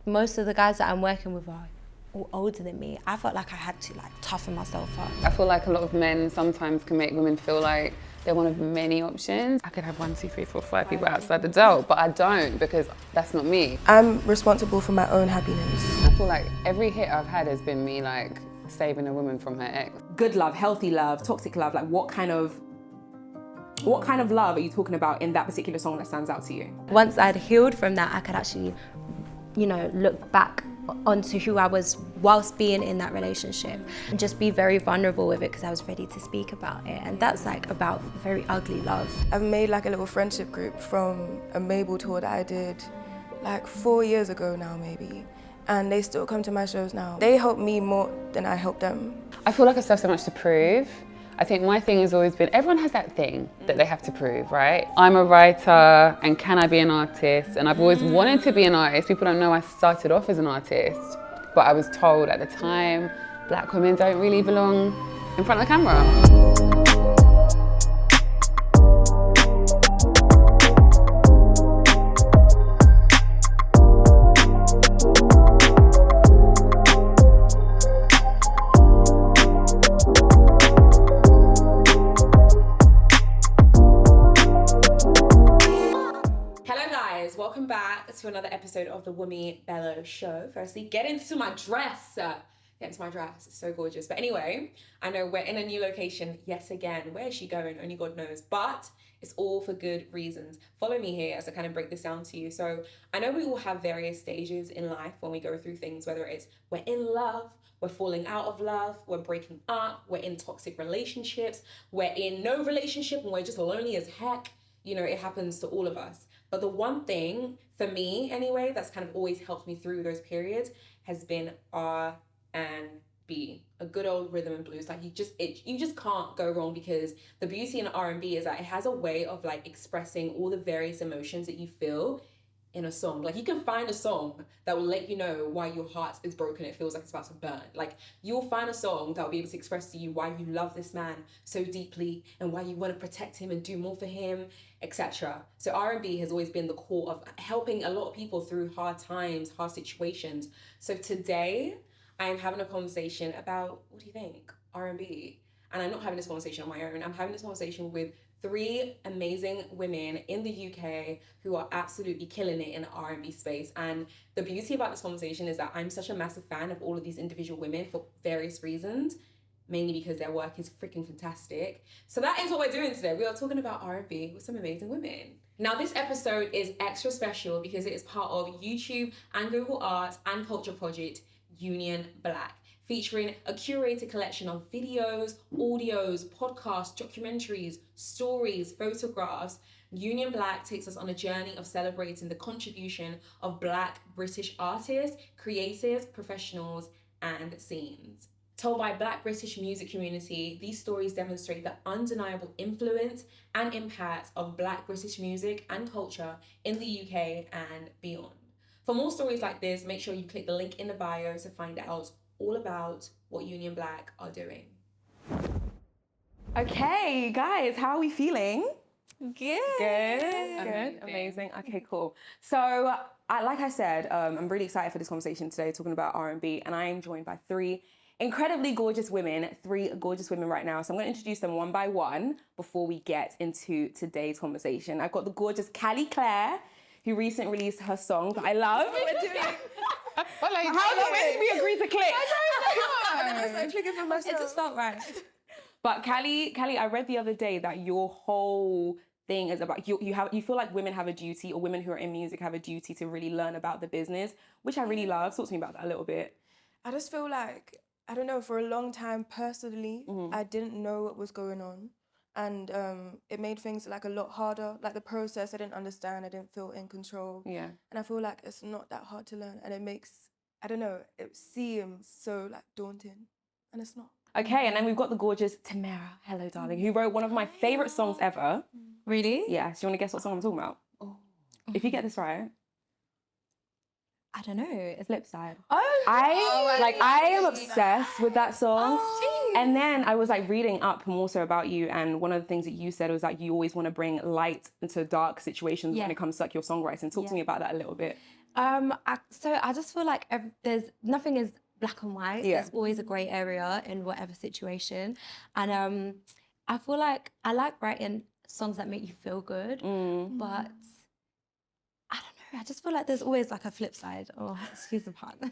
most of the guys that I'm working with are all older than me. I felt like I had to like toughen myself up. I feel like a lot of men sometimes can make women feel like they're one of many options. I could have 1, 2, 3, 4, 5 people outside the door, but I don't, because that's not me. I'm responsible for my own happiness. I feel like every hit I've had has been me like saving a woman from her ex. Good love, healthy love, toxic love, like what kind of love are you talking about in that particular song that stands out to you? Once I'd healed from that, I could actually, you know, look back onto who I was whilst being in that relationship and just be very vulnerable with it because I was ready to speak about it. And that's like about very ugly love. I've made like a little friendship group from a Mabel tour that I did like 4 years ago now maybe. And they still come to my shows now. They help me more than I help them. I feel like I still have so much to prove. I think my thing has always been, everyone has that thing that they have to prove, right? I'm a writer, and can I be an artist? And I've always wanted to be an artist. People don't know I started off as an artist, but I was told at the time, Black women don't really belong in front of the camera. Welcome back to another episode of the Wunmi Bello show. Firstly, get into my dress. It's so gorgeous. But anyway, I know we're in a new location yet again. Where is she going? Only God knows. But it's all for good reasons. Follow me here as I kind of break this down to you. So I know we all have various stages in life when we go through things, whether it's we're in love, we're falling out of love, we're breaking up, we're in toxic relationships, we're in no relationship, and we're just lonely as heck. You know, it happens to all of us. But the one thing, for me anyway, that's kind of always helped me through those periods has been R&B, a good old rhythm and blues. Like you just can't go wrong, because the beauty in R&B is that it has a way of like expressing all the various emotions that you feel in a song. Like you can find a song that will let you know why your heart is broken. It feels like it's about to burn. Like you'll find a song that will be able to express to you why you love this man so deeply and why you want to protect him and do more for him, etc. So R&B has always been the core of helping a lot of people through hard times, hard situations. So today I am having a conversation about, what do you think? R&B. And I'm not having this conversation on my own. I'm having this conversation with 3 amazing women in the UK who are absolutely killing it in the R&B space. And the beauty about this conversation is that I'm such a massive fan of all of these individual women for various reasons, mainly because their work is freaking fantastic. So that is what we're doing today. We are talking about R&B with some amazing women. Now this episode is extra special because it is part of YouTube and Google Arts and Culture project Union Black, featuring a curated collection of videos, audios, podcasts, documentaries, stories, photographs. Union Black takes us on a journey of celebrating the contribution of Black British artists, creatives, professionals, and scenes. Told by Black British music community, these stories demonstrate the undeniable influence and impact of Black British music and culture in the UK and beyond. For more stories like this, make sure you click the link in the bio to find out all about what Union Black are doing. Okay, guys, how are we feeling? Good. Amazing. Okay, cool. So, like I said, I'm really excited for this conversation today, talking about R&B, and I am joined by 3 incredibly gorgeous women, 3 gorgeous women right now. So I'm going to introduce them one by one before we get into today's conversation. I've got the gorgeous Callie Claire, who recently released her song that I love. What we're doing. When did we agree to click? I'm clicking for myself. It just felt right. But Callie, I read the other day that your whole thing is about you feel like women have a duty, or women who are in music have a duty to really learn about the business, which I really love. Talk to me about that a little bit. I just feel like, I don't know, for a long time personally, I didn't know what was going on. And it made things like a lot harder. Like the process, I didn't understand. I didn't feel in control. Yeah. And I feel like it's not that hard to learn. And it makes, I don't know, it seems so like daunting. And it's not. Okay, and then we've got the gorgeous Tamera, hello darling, who wrote one of my favourite songs ever. Really? Yeah, so you want to guess what song I'm talking about? Oh. If you get this right. I don't know. It's Lip Side. I am obsessed with that song. And then I was like reading up more so about you, and one of the things that you said was that you always want to bring light into dark situations when it comes to like your songwriting. Talk to me about that a little bit. So I just feel like there's nothing is black and white. Yeah. There's always a grey area in whatever situation, and I feel like I like writing songs that make you feel good, but I don't know. I just feel like there's always like a flip side. Oh, excuse the pun.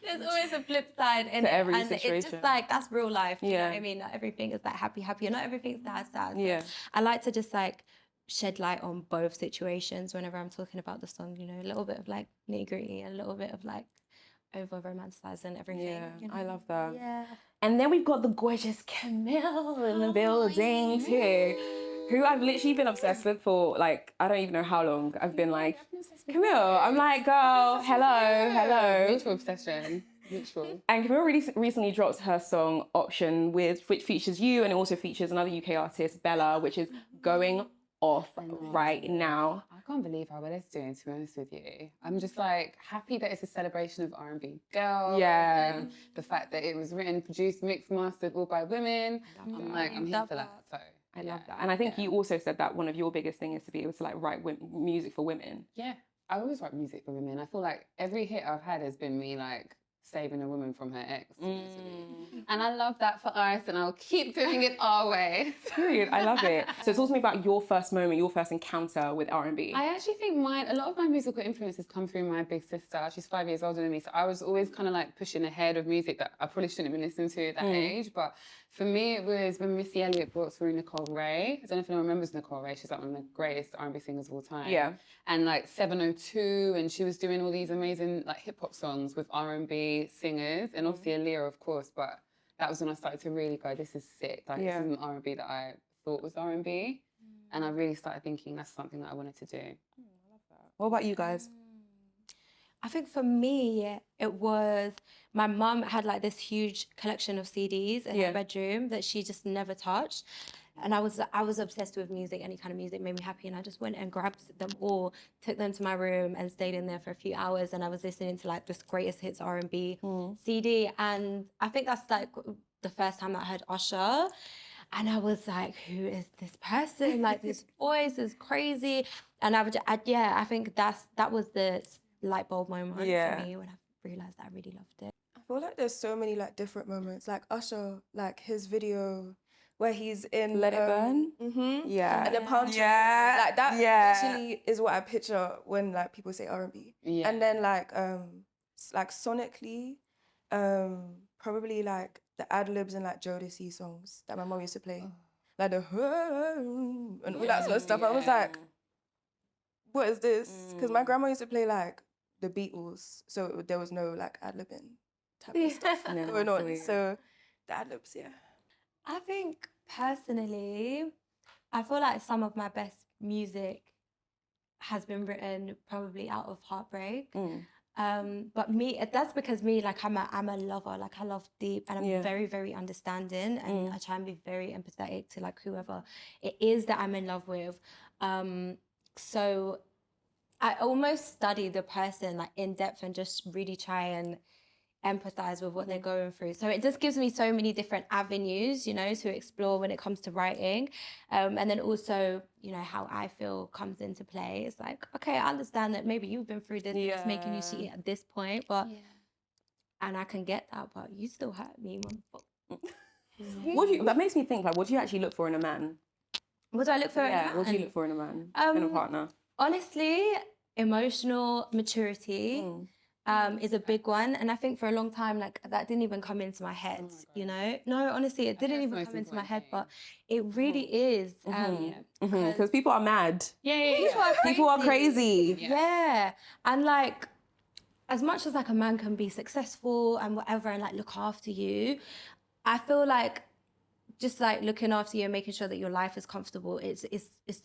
There's always a flip side in To it, every and situation. it's just like that's real life. You know Yeah. what I mean? Not everything is like happy, and not everything's sad. So Yeah. I like to just like shed light on both situations whenever I'm talking about the song. You know, a little bit of like nitty gritty, a little bit of like over romanticizing everything. Yeah, you know? I love that. Yeah. And then we've got the gorgeous Kamille in the building too, who I've literally been obsessed with for like, I don't even know how long. I've been like, Kamille. I'm like, girl, hello. Mutual obsession. Mutual. And Kamille really recently dropped her song Option, which features you, and it also features another UK artist, Bello, which is going off right now. I can't believe how well it's doing, to be honest with you. I'm just like happy that it's a celebration of R&B girls. Yeah. And the fact that it was written, produced, mixed, mastered all by women. I'm like, I'm here for that. So I love that. And I think you also said that one of your biggest things is to be able to like write music for women. yeah, I always write music for women. I feel like every hit I've had has been me like saving a woman from her ex. To be honest with you. And I love that for us, and I'll keep doing it our way. Period. I love it. So talk to me about your first moment, your first encounter with R&B. I actually think a lot of my musical influences come through my big sister. She's 5 years older than me, so I was always kind of like pushing ahead of music that I probably shouldn't have been listening to at that age. But for me, it was when Missy Elliott brought through Nicole Ray. I don't know if anyone remembers Nicole Ray. She's like one of the greatest R&B singers of all time. Yeah. And like 702, and she was doing all these amazing like hip hop songs with R&B singers, and obviously Aaliyah, of course. But that was when I started to really go, this is sick. Like this isn't R&B that I thought was R&B. And I really started thinking that's something that I wanted to do. What about you guys? I think for me, it was my mum had like this huge collection of CDs in her bedroom that she just never touched. And I was obsessed with music. Any kind of music made me happy, and I just went and grabbed them all, took them to my room, and stayed in there for a few hours. And I was listening to like this greatest hits R&B CD, and I think that's like the first time that I heard Usher. And I was like, who is this person? Like, this voice is crazy. And I think that was the light bulb moment for me when I realised that I really loved it. I feel like there's so many like different moments. Like Usher, like his video where he's in Let It Burn? Yeah. And the palm trees. Yeah. Like that Yeah. literally is what I picture when like people say R&B. Yeah. And then like sonically, probably like the ad-libs and like Jodeci songs that my mom used to play. Like the and all that sort of stuff. I was like, what is this? Because my grandma used to play like the Beatles, so there was no like ad-libbing type of stuff going on. So the ad-libs, I think personally, I feel like some of my best music has been written probably out of heartbreak. But that's because like I'm a lover. Like I love deep, and I'm very, very understanding, and I try and be very empathetic to like whoever it is that I'm in love with. So I almost study the person like in depth and just really try and empathize with what they're going through. So it just gives me so many different avenues, you know, to explore when it comes to writing. And then also, you know, how I feel comes into play. It's like, okay, I understand that maybe you've been through this and it's making you see it at this point, but and I can get that, but you still hurt me. That makes me think, like, what do you actually look for in a man? What do I look for in a man? What do you look for in a man, in a partner? Honestly, emotional maturity is a big one. And I think for a long time, like, that didn't even come into my head, you know? No, honestly, it didn't even come into my head, but it really is. Because people are mad. People are crazy. Yeah. And, like, as much as, like, a man can be successful and whatever and, like, look after you, I feel like just like looking after you and making sure that your life is comfortable, it's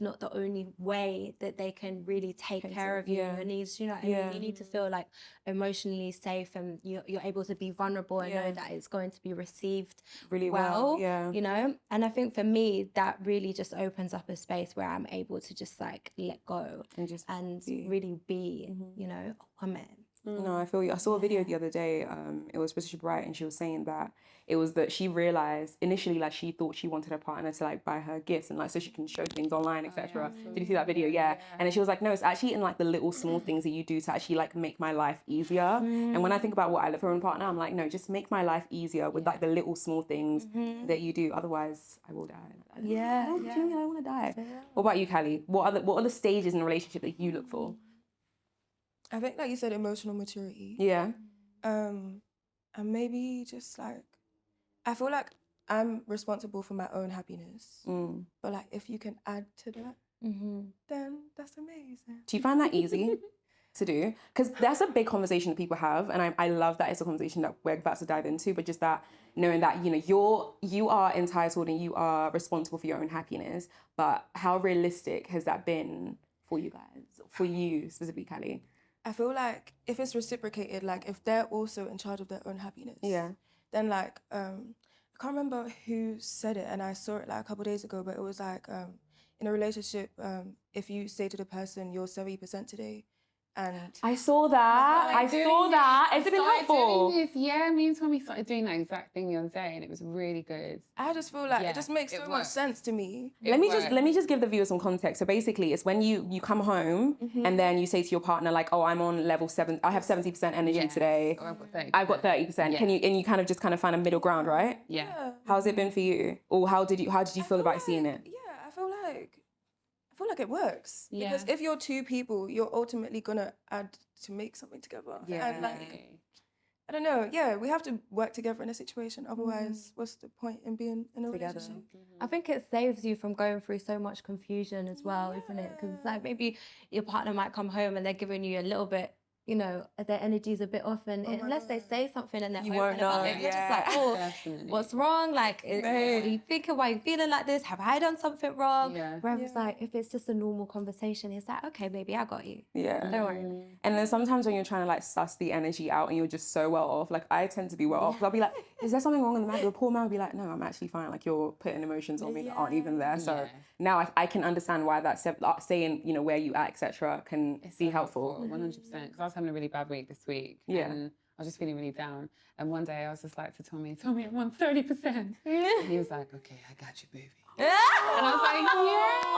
not the only way that they can really take care of you. And needs, you know what I mean? You need to feel like emotionally safe, and you're able to be vulnerable and know that it's going to be received really well. You know? And I think for me, that really just opens up a space where I'm able to just like let go and really be, you know, a woman. No, I feel you. I saw a video the other day. It was Patricia Bright, and she was saying that it was that she realized initially, like, she thought she wanted her partner to like buy her gifts and like so she can show things online, etc. Did you see that video? Yeah. And then she was like, no, it's actually in like the little small things that you do to actually like make my life easier. And when I think about what I look for in a partner, I'm like, no, just make my life easier with like the little small things that you do. Otherwise, I will die. I don't want to die. What about you, Callie? What are the stages in a relationship that you look for? I think, like you said, emotional maturity. Yeah. And maybe just like, I feel like I'm responsible for my own happiness. But like, if you can add to that, then that's amazing. Do you find that easy to do? Because that's a big conversation that people have, and I love that it's a conversation that we're about to dive into. But just that knowing that you are entitled and you are responsible for your own happiness. But how realistic has that been for you guys? For you specifically, Callie? I feel like if it's reciprocated, like if they're also in charge of their own happiness, then like I can't remember who said it, and I saw it like a couple of days ago, but it was like in a relationship, if you say to the person you're 70% today, and I saw that. Has it been helpful? Yeah, me and Tommy started doing that exact thing the other day, and it was really good. I just feel like it just makes so much sense to me. Let me just give the viewers some context. So basically, it's when you come home and then you say to your partner like, "Oh, I'm on level 7. I have 70% energy today. Or I've got 30%. Can you?" And you kind of just find a middle ground, right? Yeah. How's it been for you? Or how did you feel about seeing it? Yeah, I feel like it works. Yeah. Because if you're two people, you're ultimately gonna add to make something together. Yeah. And like, I don't know. Yeah, we have to work together in a situation. Otherwise, what's the point in being in a relationship? I think it saves you from going through so much confusion as well, isn't it? Because like maybe your partner might come home and they're giving you a little bit, their energy's a bit off, and unless they say something and they're You open won't know. about it, you're just like, oh, what's wrong? Like, what are you thinking? Why are you feeling like this? Have I done something wrong? Whereas like, if it's just a normal conversation, it's like, okay, baby, I got you. Yeah. Don't worry. And then sometimes when you're trying to like suss the energy out and you're just so well off, like I tend to be well off. I'll be like, is there something wrong in the man? The poor man will be like, no, I'm actually fine. Like you're putting emotions on me that aren't even there. So now I can understand why that saying, where you at, etc. can be helpful. 100%. Because I was having a really bad week this week. Yeah. And I was just feeling really down. And one day I was just like to Tommy, I'm on 30%. And he was like, okay, I got you, baby. And I was like, yeah.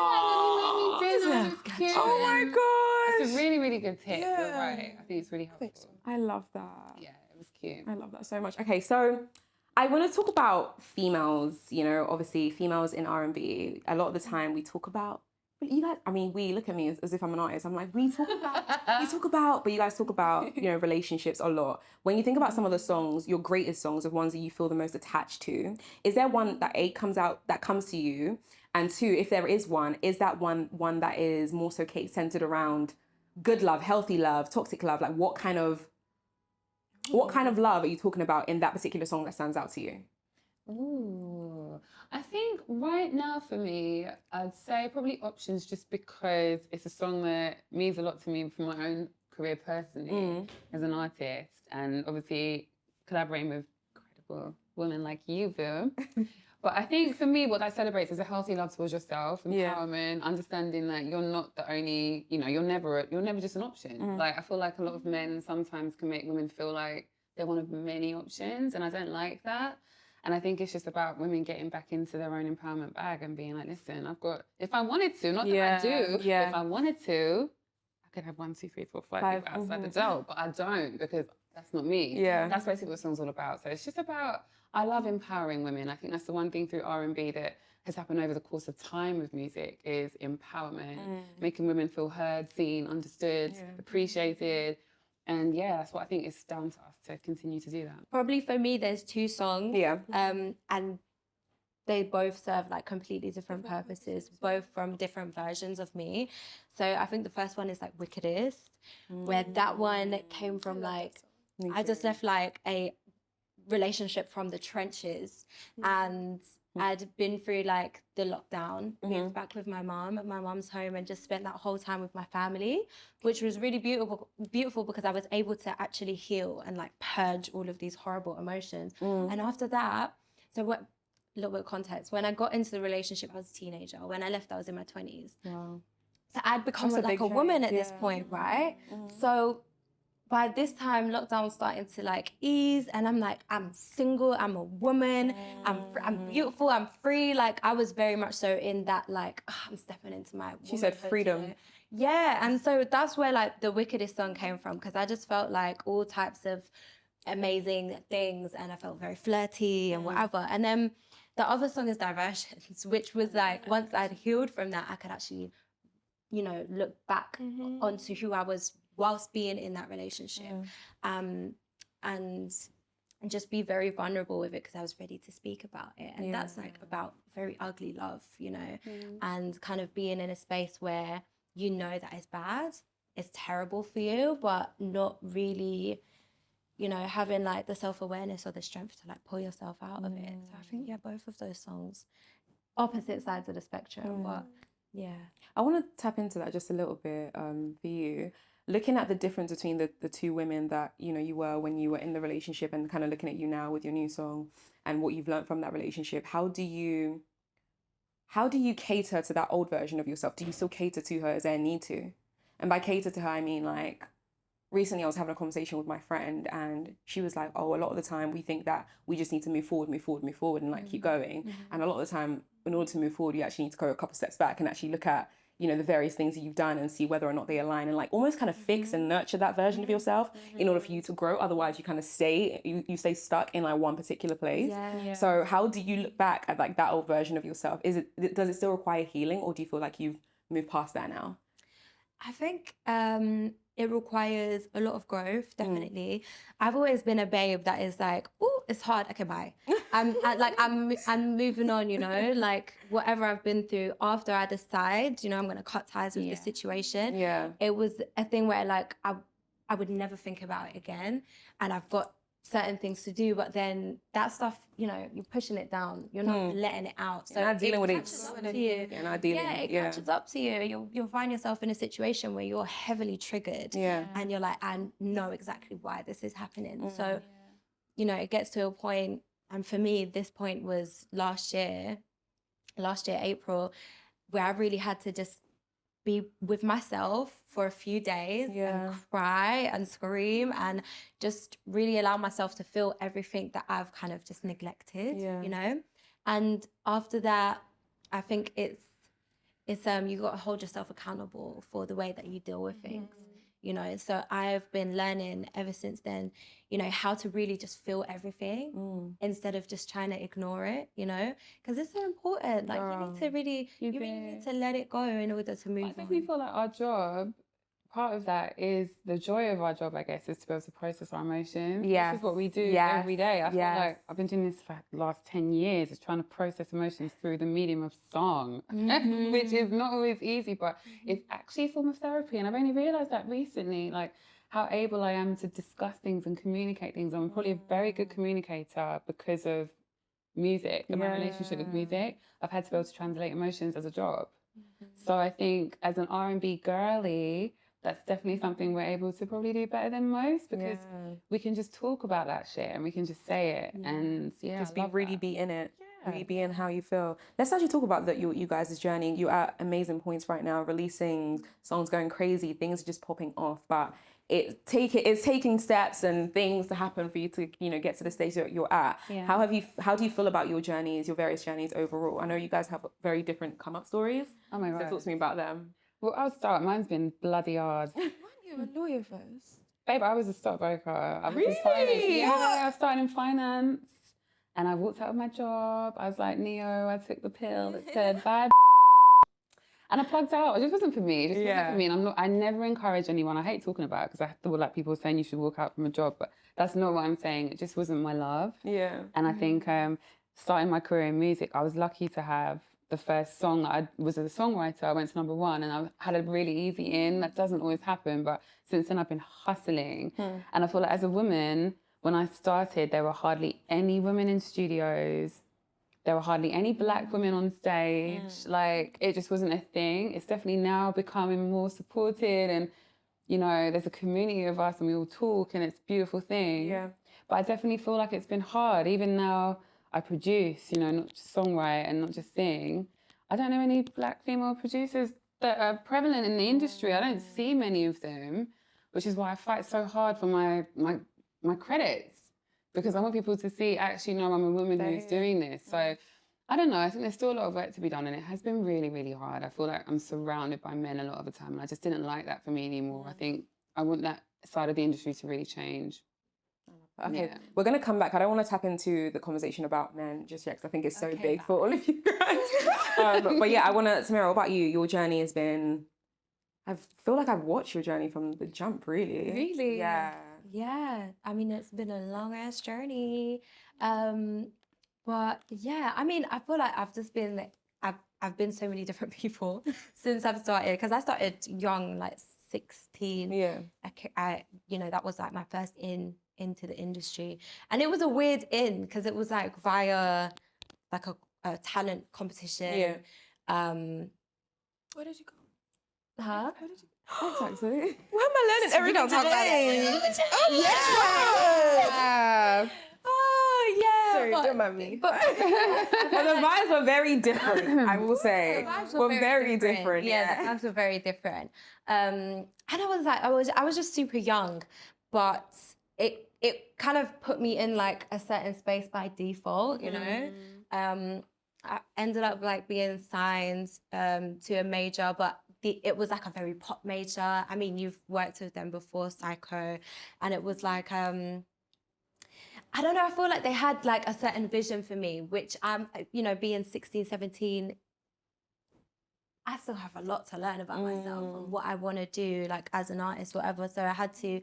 And then he made me dinner. Oh my gosh. It's a really, really good tip. You're right. I think it's really helpful. I love that. Yeah, it was cute. I love that so much. Okay, so I want to talk about females, obviously females in R&B. A lot of the time we talk about, you guys, we look at me as if I'm an artist. I'm like, we talk about, but you guys talk about, relationships a lot. When you think about some of the songs, your greatest songs, the ones that you feel the most attached to, is there one that comes to you? And two, if there is one, is that one that is more so centered around good love, healthy love, toxic love? Like what kind of love are you talking about in that particular song that stands out to you? Ooh, I think right now for me, I'd say probably Options, just because it's a song that means a lot to me for my own career personally as an artist, and obviously collaborating with incredible women like you, Bill. But I think for me, what that celebrates is a healthy love towards yourself, empowerment, understanding that you're not the only, you're never just an option. Like I feel like a lot of men sometimes can make women feel like they're one of many options, and I don't like that. And I think it's just about women getting back into their own empowerment bag and being like, listen, if I wanted to, not that I do, if I wanted to, I could have 1, 2, 3, 4, 5 people outside the door, but I don't, because that's not me. Yeah. That's basically what the song's all about. So it's just about, I love empowering women. I think that's the one thing through R&B that has happened over the course of time with music is empowerment, making women feel heard, seen, understood, appreciated. And that's what I think is down to us to continue to do that. Probably for me, there's 2 songs. Yeah. And they both serve like completely different purposes, both from different versions of me. So I think the first one is like Wickedest, where that one came from like, I just left like a relationship from the trenches, and I'd been through like the lockdown, moved back with my mum at my mum's home, and just spent that whole time with my family, which was really beautiful because I was able to actually heal and like purge all of these horrible emotions. And after that, a little bit of context, when I got into the relationship, I was a teenager. When I left, I was in my 20s. Wow. So I'd become like a woman at this point, right? So by this time, lockdown was starting to like ease, and I'm like, I'm single, I'm a woman, I'm beautiful, I'm free. Like I was very much so in that like, I'm stepping into my She said womanhood, freedom. you know? Yeah, and so that's where like the wickedest song came from, because I just felt like all types of amazing things, and I felt very flirty and whatever. And then the other song is Diversions, which was like, once I'd healed from that, I could actually, you know, look back onto who I was whilst being in that relationship, and just be very vulnerable with it, because I was ready to speak about it. And that's like about very ugly love, you know, and kind of being in a space where you know that it's bad, it's terrible for you, but not really, you know, having like the self-awareness or the strength to like pull yourself out of it. So I think, yeah, both of those songs, opposite sides of the spectrum, but yeah. I want to tap into that just a little bit for you. Looking at the difference between the two women that, you know, you were when you were in the relationship, and kind of looking at you now with your new song and what you've learned from that relationship, how do you cater to that old version of yourself? Do you still cater to her? Is there a need to? And by cater to her, I mean like, recently I was having a conversation with my friend, and she was like, oh, a lot of the time we think that we just need to move forward and like keep going. And a lot of the time, in order to move forward, you actually need to go a couple steps back and actually look at, you know, the various things that you've done and see whether or not they align, and like almost kind of fix and nurture that version of yourself in order for you to grow. Otherwise you kind of you stay stuck in like one particular place. So how do you look back at like that old version of yourself? Does it still require healing, or do you feel like you've moved past that now? I think it requires a lot of growth, definitely. I've always been a babe that is like, oh, it's hard, okay, bye. I'm moving on, you know, like whatever I've been through, after I decide, you know, I'm gonna cut ties with the situation. It was a thing where like I would never think about it again, and I've got certain things to do, but then that stuff, you know, you're pushing it down, you're not letting it out. So you're not dealing with it. catches up to you. It catches up to you. You'll find yourself in a situation where you're heavily triggered, and you're like, I know exactly why this is happening. So, you know, it gets to a point, and for me, this point was last year, April, where I really had to just be with myself for a few days and cry and scream and just really allow myself to feel everything that I've kind of just neglected, you know? And after that, I think it's you got to hold yourself accountable for the way that you deal with things, you know? So I've been learning ever since then, you know, how to really just feel everything instead of just trying to ignore it, you know? Because it's so important. Like you need to really, you really need to let it go in order to move on. I think we feel like our job, part of that is the joy of our job, I guess, is to be able to process our emotions. This is what we do every day. I feel like I've been doing this for the last 10 years, is trying to process emotions through the medium of song, which is not always easy, but it's actually a form of therapy. And I've only realised that recently, like how able I am to discuss things and communicate things. I'm probably a very good communicator because of music and my relationship with music. I've had to be able to translate emotions as a job. So I think as an R&B girly, that's definitely something we're able to probably do better than most, because we can just talk about that shit and we can just say it and just be in it. Really be in how you feel. Let's actually talk about that. You guys' journey. You're at amazing points right now, releasing songs, going crazy. Things are just popping off, but it's taking steps and things to happen for you to, you know, get to the stage that you're at. How do you feel about your journeys, your various journeys overall? I know you guys have very different come up stories. Oh my God. So talk to me about them. Well, I'll start. Mine's been bloody hard. Weren't you a lawyer first? Babe, I was a stockbroker. I was Really? in finance. Yeah, I started in finance. And I walked out of my job. I was like, Neo, I took the pill that said, bye. And I plugged out. It just wasn't for me. It just wasn't for me. And I never encourage anyone. I hate talking about it because I feel like people saying you should walk out from a job, but that's not what I'm saying. It just wasn't my love. And I think starting my career in music, I was lucky to have the first song. I was a songwriter. I went to #1 and I had a really easy in. That doesn't always happen. But since then, I've been hustling. And I feel like as a woman, when I started, there were hardly any women in studios. There were hardly any Black women on stage. Like, it just wasn't a thing. It's definitely now becoming more supported, and, you know, there's a community of us and we all talk, and it's a beautiful thing. But I definitely feel like it's been hard. Even now I produce, you know, not just songwrite and not just sing. I don't know any Black female producers that are prevalent in the industry. I don't see many of them. which is why I fight so hard for my credits, because I want people to see, actually, no, I'm a woman who's doing this. So I don't know, I think there's still a lot of work to be done, and it has been really, really hard. I feel like I'm surrounded by men a lot of the time, and I just didn't like that for me anymore. I think I want that side of the industry to really change. Okay, we're going to come back. I don't want to tap into the conversation about men just yet, because I think it's so big for all of you guys. But yeah, I want to, Tamera, what about you? Your journey has been, I feel like I've watched your journey from the jump, really. Really? Yeah. Yeah. I mean, it's been a long ass journey. But yeah, I mean, I feel like I've just been like, I've been so many different people since I've started, because I started young, like 16. Yeah. I you know, that was like my first into the industry, and it was a weird because it was like via like a talent competition. Yeah. Where did you go? Huh? Where did you Thanks, actually. Why am I learning every time? Yeah. Oh yeah. Sorry, don't mind me. But the vibes were very different, I will say. The vibes were very different. Yeah, the vibes were very different. And I was like, I was just super young, but it kind of put me in like a certain space by default, you know. I ended up like being signed to a major, but it was like a very pop major. I mean, you've worked with them before, Psycho, and it was like I don't know, I feel like they had like a certain vision for me, which I'm, you know, being 16, 17, I still have a lot to learn about myself and what I want to do, like as an artist, whatever. So I had to,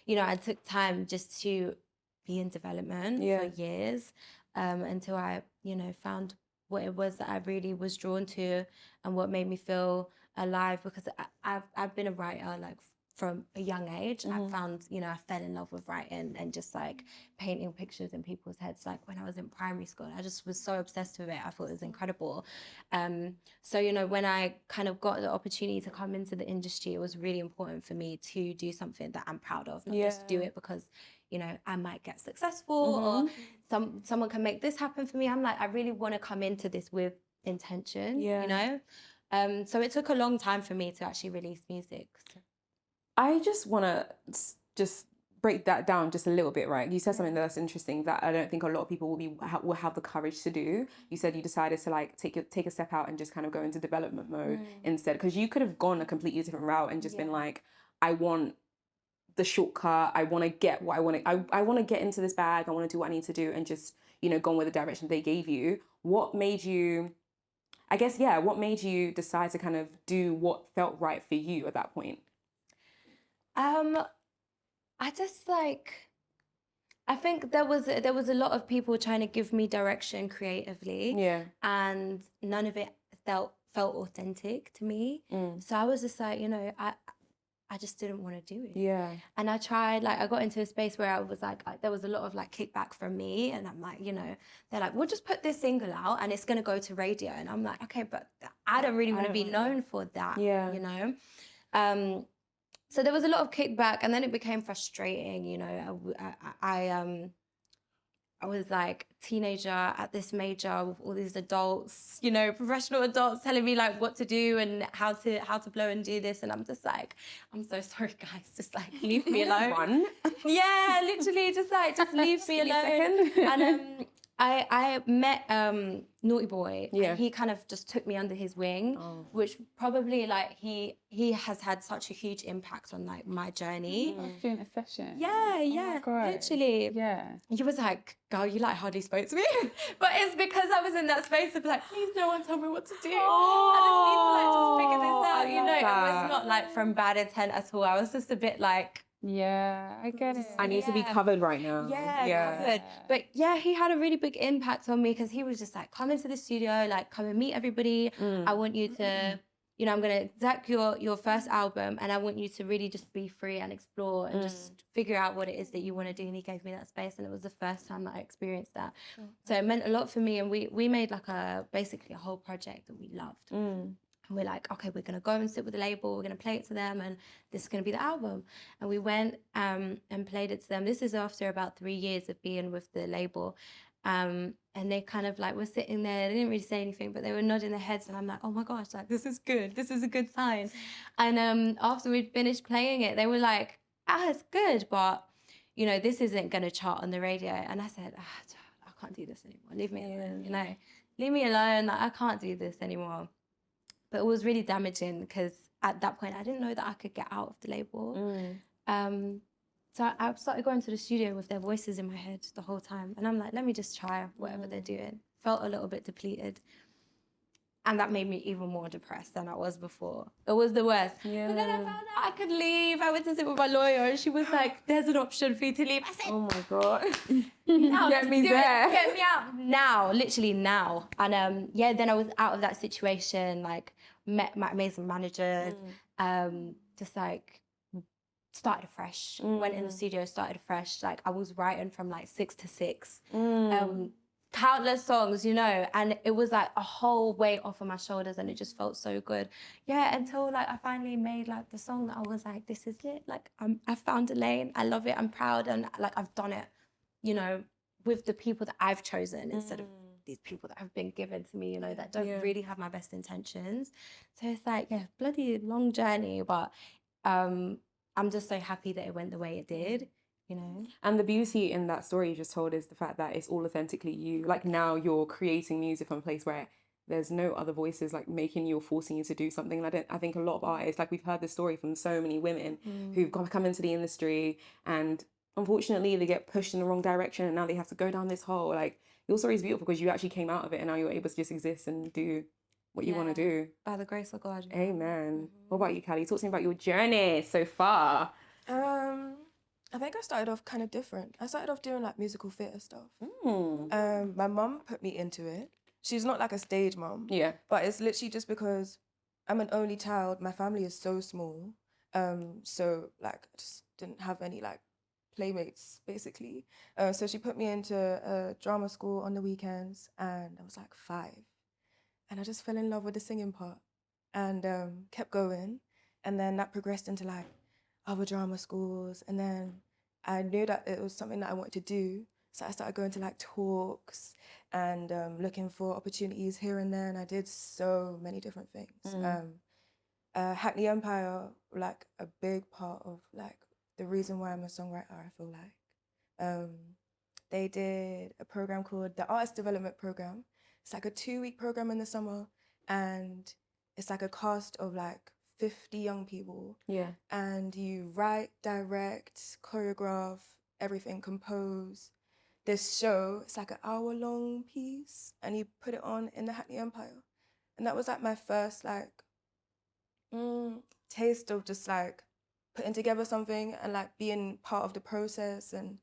you know, I took time just to be in development for years until I, you know, found what it was that I really was drawn to and what made me feel alive, because I've been a writer like from a young age. I found, you know, I fell in love with writing and just like painting pictures in people's heads. Like when I was in primary school, I just was so obsessed with it. I thought it was incredible. So, you know, when I kind of got the opportunity to come into the industry, it was really important for me to do something that I'm proud of, not just do it because, you know, I might get successful or someone can make this happen for me. I'm like, I really want to come into this with intention, you know? So it took a long time for me to actually release music. So. I just want to just break that down just a little bit, right? You said something that's interesting that I don't think a lot of people will have the courage to do. You said you decided to like take a step out and just kind of go into development mode instead, because you could have gone a completely different route and just been like, I want the shortcut. I want to get what I want to. I want to get into this bag. I want to do what I need to do and just, you know, go with the direction they gave you. What made you? I guess what made you decide to kind of do what felt right for you at that point? I just like, I think there was a lot of people trying to give me direction creatively, and none of it felt authentic to me. So I was just like, you know, I just didn't want to do it. And I tried, like, I got into a space where I was like, there was a lot of like kickback from me, and I'm like, you know, they're like, we'll just put this single out and it's gonna go to radio, and I'm like, okay, but I don't really want to be known for that, you know. So there was a lot of kickback, and then it became frustrating, you know. I was like teenager at this major with all these adults, you know, professional adults telling me like what to do and how to blow and do this, and I'm just like, I'm so sorry guys, just like leave me alone. Yeah, literally just leave me alone. And I met Naughty Boy. And he kind of just took me under his wing, which probably like he has had such a huge impact on like my journey. I was doing a session. Yeah, literally. Yeah. He was like, girl, you like hardly spoke to me. But it's because I was in that space of like, please no one tell me what to do. I just need to like just figure this out, you know. It was not like from bad intent at all. I was just a bit like, yeah, I get it. I need to be covered right now. Covered. But yeah, he had a really big impact on me, because he was just like, come into the studio, like come and meet everybody. I want you to, you know, I'm gonna deck your first album, and I want you to really just be free and explore and just figure out what it is that you want to do. And he gave me that space, and it was the first time that I experienced that. So it meant a lot for me, and we made like basically a whole project that we loved. And we're like, okay, we're going to go and sit with the label. We're going to play it to them, and this is going to be the album. And we went and played it to them. This is after about 3 years of being with the label. And they kind of like were sitting there. They didn't really say anything, but they were nodding their heads. And I'm like, oh my gosh, like this is good. This is a good sign. And after we'd finished playing it, they were like, it's good, but, you know, this isn't going to chart on the radio. And I said, I can't do this anymore. Leave me alone, you know. Leave me alone. Like, I can't do this anymore. But it was really damaging because at that point, I didn't know that I could get out of the label. So I started going to the studio with their voices in my head the whole time. And I'm like, let me just try whatever they're doing. Felt a little bit depleted. And that made me even more depressed than I was before. It was the worst. Yeah. But then I found out I could leave. I went to sit with my lawyer and she was like, there's an option for you to leave. I said, Oh my God. no, Get me there. Get me out now, literally now. And yeah, then I was out of that situation, like met my amazing manager, just like started afresh, went in the studio, started afresh. Like I was writing from like 6 to 6. Countless songs, you know, and it was like a whole weight off of my shoulders and it just felt so good. Yeah, until like I finally made like the song that I was like, this is it. Like I found a lane, I love it, I'm proud, and like I've done it, you know, with the people that I've chosen instead of these people that have been given to me, you know, that don't really have my best intentions. So it's like, yeah, bloody long journey, but I'm just so happy that it went the way it did. You know? And the beauty in that story you just told is the fact that it's all authentically you. Like now you're creating music from a place where there's no other voices like making you or forcing you to do something. And I think a lot of artists, like we've heard this story from so many women who've come into the industry and unfortunately they get pushed in the wrong direction and now they have to go down this hole. Like your story is beautiful because you actually came out of it and now you're able to just exist and do what you want to do. By the grace of God. Amen. What about you, Callie? Talk to me about your journey so far. I think I started off kind of different. I started off doing like musical theatre stuff. My mum put me into it. She's not like a stage mum. Yeah. But it's literally just because I'm an only child. My family is so small. So like I just didn't have any like playmates basically. So she put me into a drama school on the weekends and I was like 5. And I just fell in love with the singing part and kept going. And then that progressed into like other drama schools, and then I knew that it was something that I wanted to do, so I started going to like talks and looking for opportunities here and there, and I did so many different things. Hackney Empire, like a big part of like the reason why I'm a songwriter, I feel like. They did a program called the Artist Development Program. It's like a 2-week program in the summer, and it's like a cast of like 50 young people. Yeah. And you write, direct, choreograph, everything, compose. This show, it's like an hour-long piece, and you put it on in the Hackney Empire. And that was like my first like taste of just like putting together something and like being part of the process, and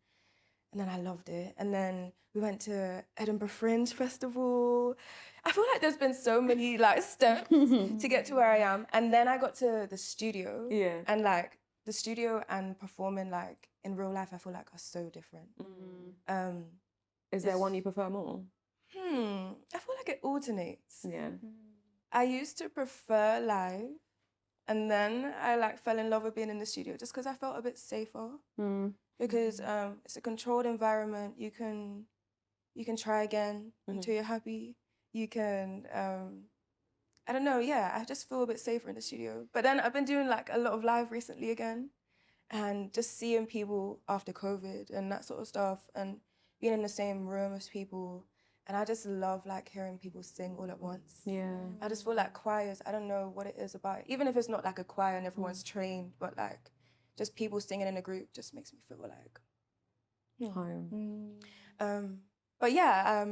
then I loved it. And then we went to Edinburgh Fringe Festival. I feel like there's been so many like steps to get to where I am. And then I got to the studio. Yeah. And like the studio and performing like in real life, I feel like are so different. Is there one you prefer more? I feel like it alternates. Yeah. I used to prefer live, and then I like fell in love with being in the studio just because I felt a bit safer. Because it's a controlled environment. You can try again until you're happy. You can, I don't know, yeah, I just feel a bit safer in the studio. But then I've been doing like a lot of live recently again, and just seeing people after COVID and that sort of stuff, and being in the same room as people. And I just love like hearing people sing all at once. Yeah. I just feel like choirs, I don't know what it is about it. Even if it's not like a choir and everyone's trained, but like just people singing in a group just makes me feel like home. But yeah,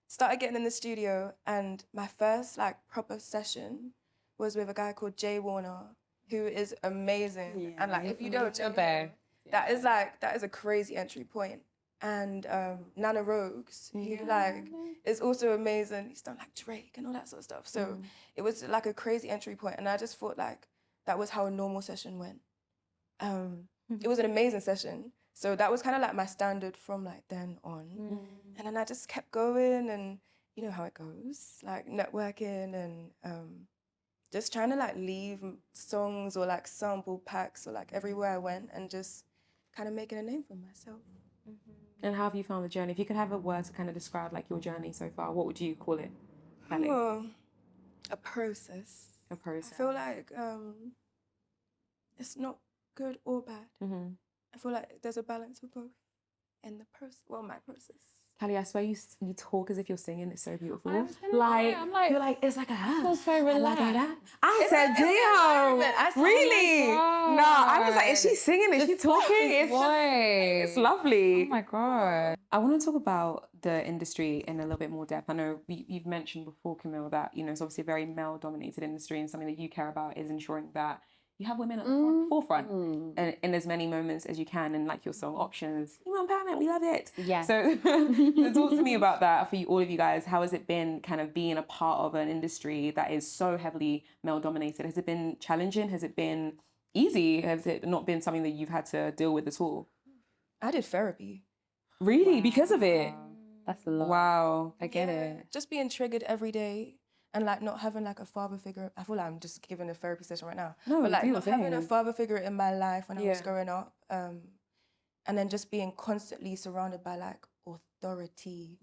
started getting in the studio, and my first like proper session was with a guy called Jay Warner, who is amazing. Yeah. And like if you don't know him, that is a crazy entry point. And Nana Rogues, who like is also amazing. He's done like Drake and all that sort of stuff. So it was like a crazy entry point, and I just thought like that was how a normal session went. It was an amazing session. So that was kind of like my standard from like then on. And then I just kept going, and you know how it goes, like networking and just trying to like leave songs or like sample packs or like everywhere I went, and just kind of making a name for myself. And how have you found the journey? If you could have a word to kind of describe like your journey so far, what would you call it? Well, a process. A process. I feel like it's not good or bad. Mm-hmm. I feel like there's a balance of both in the my process. Callie, I swear you talk as if you're singing. It's so beautiful. I was gonna say, I'm like, you're like, it's like a I feel so relaxed. I said, damn, really? God. No, I was like, is she singing? Is she talking? It's lovely. Oh my God. I want to talk about the industry in a little bit more depth. I know you've mentioned before, Kamille, that it's obviously a very male-dominated industry, and something that you care about is ensuring that you have women at the forefront and in as many moments as you can. And like your song Options, female empowerment, we love it. Yeah. So talk to me about that for all of you guys. How has it been kind of being a part of an industry that is so heavily male-dominated? Has it been challenging? Has it been easy? Has it not been something that you've had to deal with at all? I did therapy. Really? Wow. Because of it? That's a lot. Wow. I get it. Just being triggered every day and like not having like a father figure. I feel like I'm just giving a therapy session right now. No, but like not having a father figure in my life when I was Yeah. growing up. And then just being constantly surrounded by like authority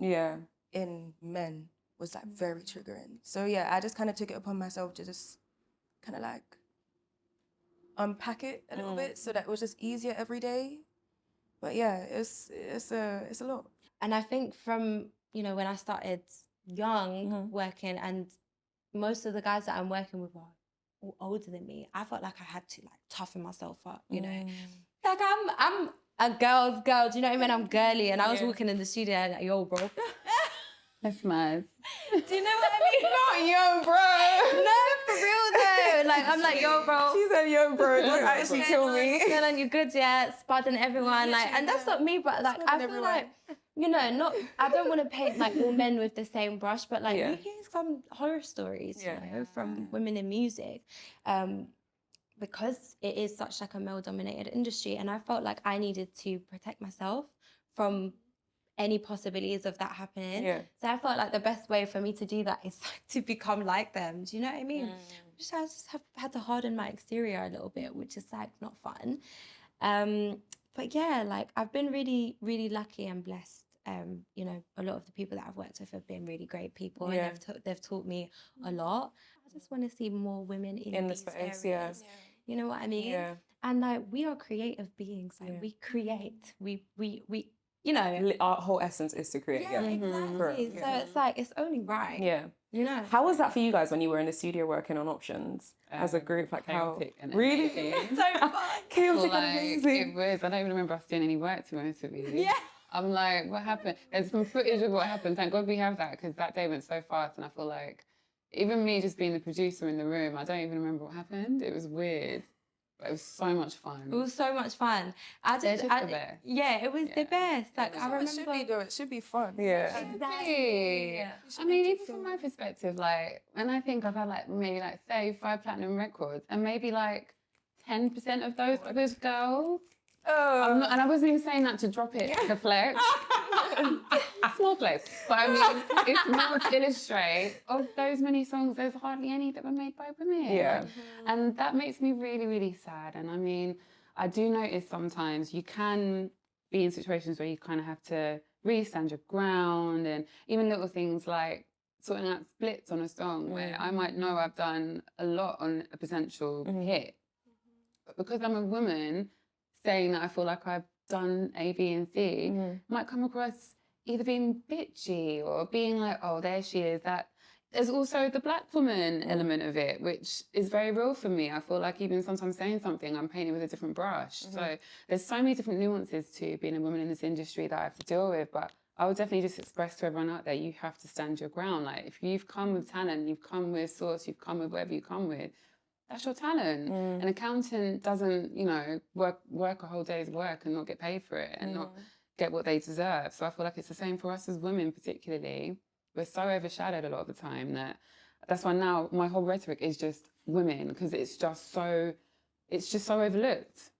in men was like very triggering. So yeah, I just kind of took it upon myself to just kind of like unpack it a little bit so that it was just easier every day. But yeah, it's a lot. And I think from, when I started young working, and most of the guys that I'm working with are all older than me, I felt like I had to like toughen myself up, Like I'm a girl's girl, do you know what I mean? I'm girly, and I was walking in the studio and like, yo, bro. That's mad. Do you know what I mean? Not yo, bro. No, for real though. Like I'm like, yo, bro. She said yo, bro. Don't actually kill me. And you're good, yeah. Spudding everyone, like, and that's not me, but like I feel like, I don't want to paint like all men with the same brush, but like you hear some horror stories, from women in music, because it is such like a male-dominated industry, and I felt like I needed to protect myself from any possibilities of that happening. Yeah. So I felt like the best way for me to do that is like to become like them. Do you know what I mean? I just had to harden my exterior a little bit, which is like not fun. But yeah, like I've been really, really lucky and blessed. A lot of the people that I've worked with have been really great people, and they've taught me a lot. I just want to see more women in these space. areas. You know what I mean? Yeah. And like we are creative beings. Like we create. We Our whole essence is to create. Yeah, exactly. So it's like it's only right. Yeah. How was that for you guys when you were in the studio working on Options as a group? Like chaotic and really So fun. chaotic Like, and amazing. it was. I don't even remember us doing any work, to be honest with you. Yeah. I'm like, what happened? There's some footage of what happened. Thank God we have that, because that day went so fast, and I feel like even me just being the producer in the room, I don't even remember what happened. It was weird. But it was so much fun. It was so much fun. They're just the best. Yeah, it was the best. Like I remember. It should be though. It should be fun. Yeah. Exactly. Yeah. I mean, even from my perspective, like, when I think I've had like maybe like 35 platinum records, and maybe like 10% of those were with girls. Oh. And I wasn't even saying that to drop it to flex. Small flex. But I mean, it's more to illustrate, of those many songs, there's hardly any that were made by women. Yeah. And that makes me really, really sad. And I mean, I do notice sometimes you can be in situations where you kind of have to really stand your ground, and even little things like sorting out splits on a song where I might know I've done a lot on a potential hit. But because I'm a woman, saying that I feel like I've done A, B, and C might come across either being bitchy or being like, oh, there she is. That there's also the Black woman element of it, which is very real for me. I feel like even sometimes saying something, I'm painting with a different brush. So there's so many different nuances to being a woman in this industry that I have to deal with. But I would definitely just express to everyone out there, you have to stand your ground. Like, if you've come with talent, you've come with source, you've come with whatever you come with, that's your talent. An accountant doesn't, work a whole day's work and not get paid for it and not get what they deserve. So I feel like it's the same for us as women, particularly. We're so overshadowed a lot of the time that's why now my whole rhetoric is just women, because it's just so overlooked.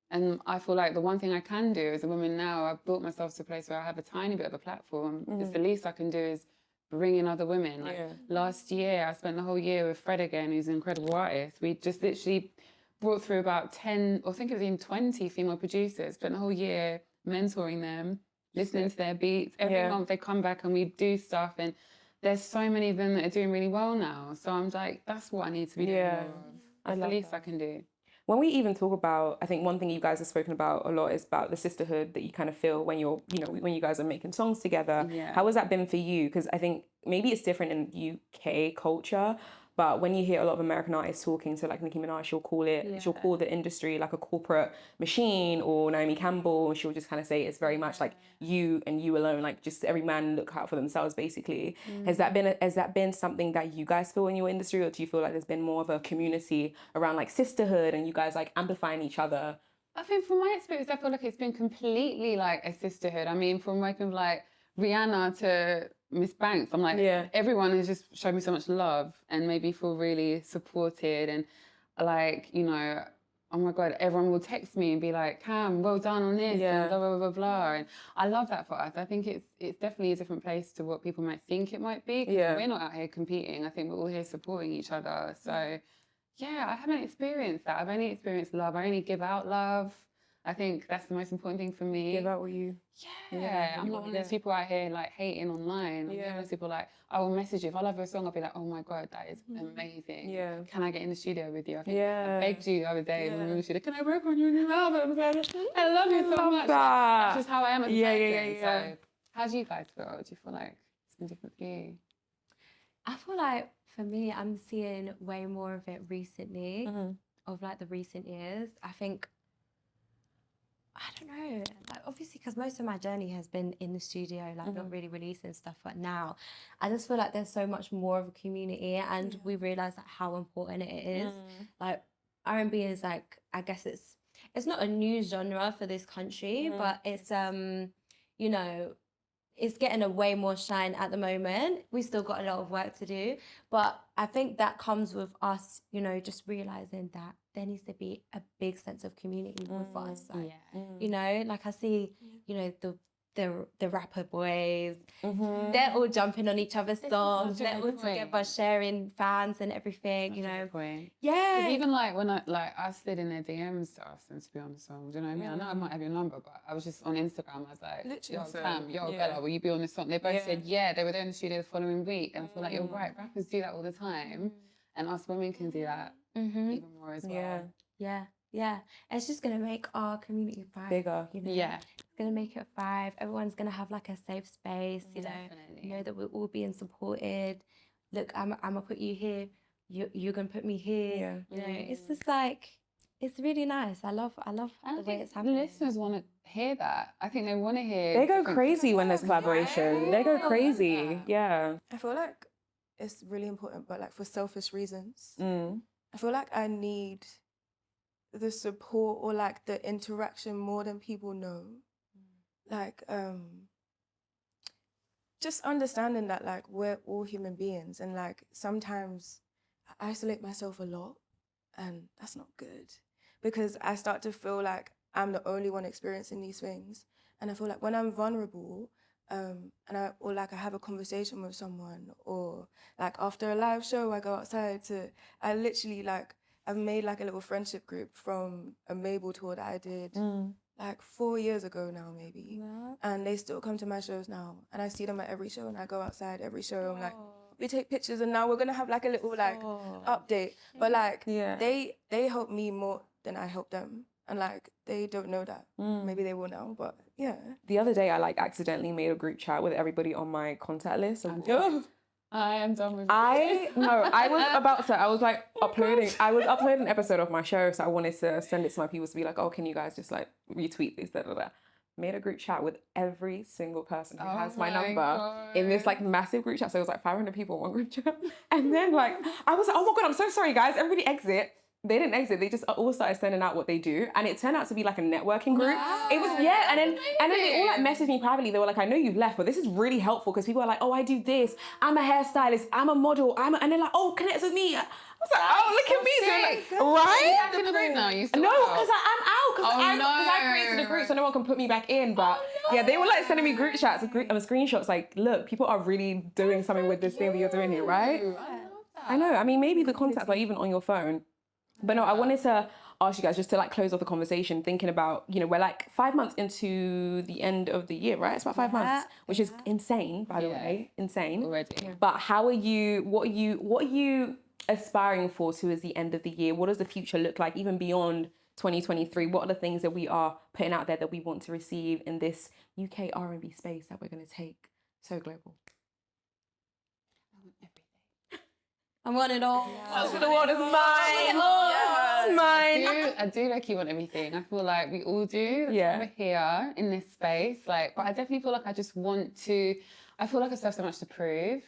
And I feel like the one thing I can do as a woman now, I've built myself to a place where I have a tiny bit of a platform. It's the least I can do is bring in other women. Like last year, I spent the whole year with Fred again, who's an incredible artist. We just literally brought through about 10, or I think it was even 20 female producers, spent the whole year mentoring them, listening to their beats. Every month they come back and we do stuff, and there's so many of them that are doing really well now. So I'm like, that's what I need to be doing more of. That's the least I can do. when we even talk about, I think one thing you guys have spoken about a lot is about the sisterhood that you kind of feel when you're, you know, when you guys are making songs together. Yeah. How has that been for you? Because I think maybe it's different in UK culture, but when you hear a lot of American artists talking to like Nicki Minaj, she'll call the industry like a corporate machine, or Naomi Campbell, she'll just kind of say it's very much like you and you alone, like just every man look out for themselves, basically. Has that been something that you guys feel in your industry, or do you feel like there's been more of a community around like sisterhood and you guys like amplifying each other? I think from my experience, I feel like it's been completely like a sisterhood. I mean, from working with like Rihanna to Miss Banks, I'm like, everyone has just shown me so much love and made me feel really supported. And like, you know, oh my God, everyone will text me and be like, Cam, well done on this, and blah, blah, blah, blah. And I love that for us. I think it's definitely a different place to what people might think it might be. We're not out here competing. I think we're all here supporting each other. So yeah, I haven't experienced that. I've only experienced love. I only give out love. I think that's the most important thing for me. Give out what you... Yeah, I'm not one of those people out here like hating online. I'm one of those people like, I will message you. If I love your song, I'll be like, oh my God, that is amazing. Yeah. Can I get in the studio with you? I think I begged you the other day when we were in the studio, can I work on your new album? I love you so much. That's just how I am as a person. So how do you guys feel? Do you feel like it's been different for you? I feel like for me, I'm seeing way more of it recently, of like the recent years. I think, I don't know, like obviously because most of my journey has been in the studio, like not really releasing stuff, but now I just feel like there's so much more of a community, and we realise like how important it is. Like R&B is like, I guess it's not a new genre for this country, but it's you know, it's getting a way more shine at the moment. We still got a lot of work to do, but I think that comes with us, you know, just realising that there needs to be a big sense of community with us. Like, you know, like I see, you know, the rapper boys, they're all jumping on each other's songs, they're all together sharing fans and everything, you know. Yeah. Because even like when I slid in their DMs to us and to be on the song, do you know what I mean? I know I might have your number, but I was just on Instagram, I was like, yo, Cam, yo, Bello, will you be on this song? They both said, yeah, they were there in the studio the following week, and I feel like, you're right, rappers do that all the time, and us women can do that even more as well. Yeah. It's just gonna make our community thrive bigger. You know? Yeah. It's gonna make it thrive. Everyone's gonna have like a safe space, you know that we're all being supported. Look, I'm gonna put you here, you're gonna put me here. You know, it's just like, it's really nice. I love the way it's happening. The listeners want to hear that. I think they want to hear. They go crazy when there's collaboration. They go crazy. Yeah. I feel like it's really important, but like for selfish reasons. I feel like I need the support or like the interaction more than people know. Like just understanding that like we're all human beings, and like sometimes I isolate myself a lot, and that's not good, because I start to feel like I'm the only one experiencing these things. And I feel like when I'm vulnerable, and I have a conversation with someone, or like after a live show, I go outside I literally like, I've made like a little friendship group from a Mabel tour that I did like 4 years ago now, maybe. And they still come to my shows now, and I see them at every show, and I go outside every show. I'm like, we take pictures, and now we're gonna have like a little like update. But like they help me more than I help them. And like, they don't know that. Maybe they will now, but yeah. The other day, I like accidentally made a group chat with everybody on my contact list. I am done with I was uploading an episode of my show, so I wanted to send it to my people to be like, oh, can you guys just like retweet this, blah, blah, blah. Made a group chat with every single person who has my number in this like massive group chat. So it was like 500 people in one group chat. And then like, I was like, oh my God, I'm so sorry guys, everybody exit. They didn't exit, they just all started sending out what they do. And it turned out to be like a networking group. It was, and then they all like messaged me privately. They were like, I know you've left, but this is really helpful, because people are like, oh, I do this, I'm a hairstylist, I'm a model, and they're like, oh, connect with me. I was like, oh, look at me. So like, right? You're in the group now, you still No, because I'm out, because I created a group so no one can put me back in. But yeah, they were like sending me group chats, screenshots, like, look, people are really doing something with this thing that you're doing here, right? I know, I mean, maybe the contacts are even on your phone. But no, I wanted to ask you guys, just to like close off the conversation, thinking about, you know, we're like 5 months into the end of the year, right? It's about 5 months, which is insane, by the way, insane. Already. But how are you, what are you aspiring for towards the end of the year? What does the future look like, even beyond 2023? What are the things that we are putting out there that we want to receive in this UK R&B space that we're going to take so global? I want it all. The world is mine. It's mine. I do like you want everything. I feel like we all do. That's why we're here in this space. Like, but I definitely feel like I just want to. I feel like I still have so much to prove.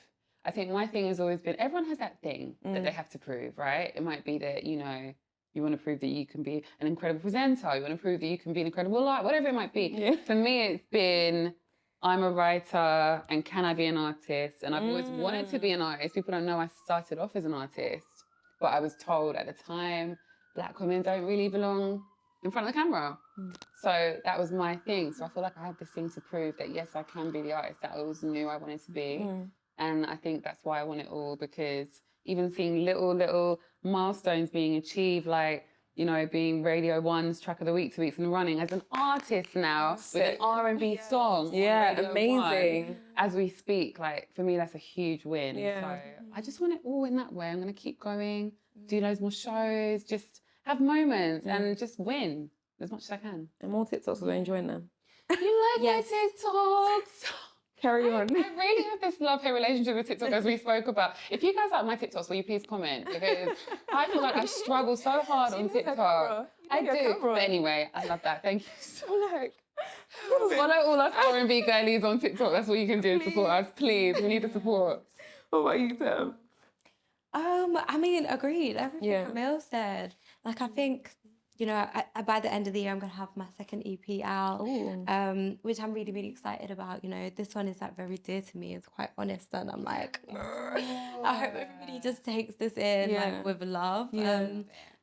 I think my thing has always been, everyone has that thing that they have to prove, right? It might be that, you know, you want to prove that you can be an incredible presenter. You want to prove that you can be an incredible life, whatever it might be. Yeah. For me, it's been, I'm a writer and can I be an artist? And I've always wanted to be an artist. People don't know I started off as an artist, but I was told at the time, Black women don't really belong in front of the camera. So that was my thing. So I feel like I have this thing to prove that yes, I can be the artist that I always knew I wanted to be. And I think that's why I want it all, because even seeing little milestones being achieved, like, you know, being Radio 1's Track of the Week 2 weeks in running as an artist now with an R&B song. Yeah, on Radio amazing. 1, as we speak, like, for me, that's a huge win. Yeah. So I just want it all in that way. I'm going to keep going, do loads more shows, just have moments and just win as much as I can. And more TikToks, we're enjoying them. You like my TikToks? Carry on. I really have this love-hate relationship with TikTok, as we spoke about. If you guys like my TikToks, will you please comment? Because I feel like I struggle so hard on TikTok. I do. But anyway, I love that. Thank you so much. Follow all us R&B girlies on TikTok. That's what you can do to support us. Please, we need the support. What about you, Tam? I mean, agreed. Everything Kamille said. Like, I think, you know, by the end of the year, I'm going to have my second EP out, which I'm really, really excited about. You know, this one is like very dear to me. It's quite honest, and I'm like, I hope everybody just takes this in like with love.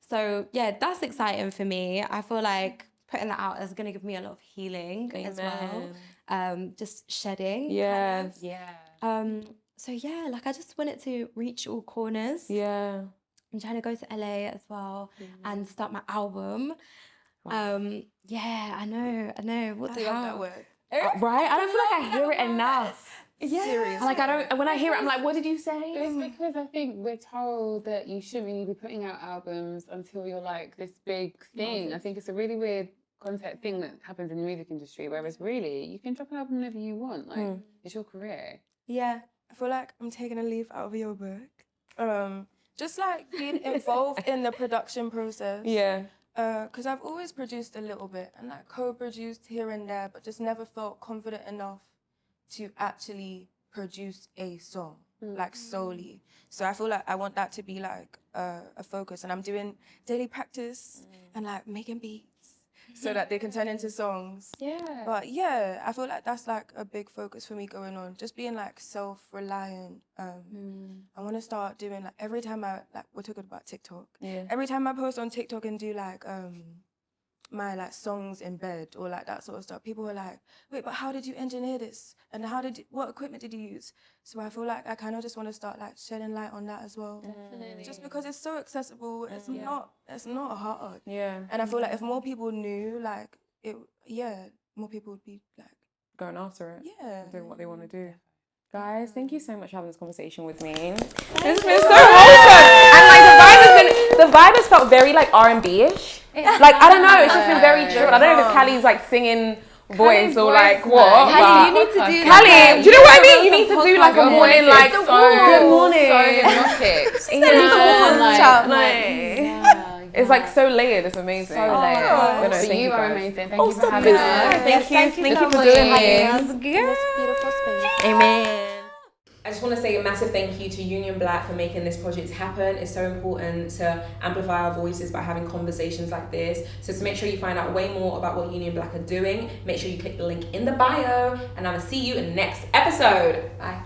So yeah, that's exciting for me. I feel like putting that out is going to give me a lot of healing as well. Just shedding. Kind of. So yeah, like I just want it to reach all corners. Yeah. I'm trying to go to LA as well and start my album. Yeah, I know. What the hell? That word. Right? I don't feel like I hear it enough. Yeah. Seriously. Like, I don't, when I hear it, I'm like, what did you say? It's because I think we're told that you shouldn't really be putting out albums until you're like this big thing. I think it's a really weird concept thing that happens in the music industry, whereas really, you can drop an album whenever you want. Like, it's your career. Yeah. I feel like I'm taking a leaf out of your book. Just like being involved in the production process. Yeah. Because I've always produced a little bit and like co-produced here and there, but just never felt confident enough to actually produce a song, like solely. So I feel like I want that to be like a focus, and I'm doing daily practice and like making beats so that they can turn into songs. Yeah. But yeah, I feel like that's like a big focus for me going on, just being like self-reliant. I want to start doing like every time we're talking about TikTok. Yeah. Every time I post on TikTok and do like my like songs in bed or like that sort of stuff, people are like, wait, but how did you engineer this? And what equipment did you use? So I feel like I kind of just want to start like shedding light on that as well. Definitely. Just because it's so accessible, it's not hard. Yeah. And I feel like if more people knew, like more people would be like Going after it. Yeah. Doing what they want to do. Guys, thank you so much for having this conversation with me. This has been so wholesome. And like the vibe has felt very like R&B-ish. Like, I don't know, it's just been very chill. I don't know if it's Callie's like singing voice or like what. Callie, you need to do Callie, do you know what I mean? You need to do like a morning like good morning. So hypnotic. It's like so layered, it's amazing. So layered. But You are amazing. Thank you for having us. Thank you for doing this. Beautiful space. Amen. I just want to say a massive thank you to Union Black for making this project happen. It's so important to amplify our voices by having conversations like this. So to make sure you find out way more about what Union Black are doing, make sure you click the link in the bio, and I'm going to see you in the next episode. Bye.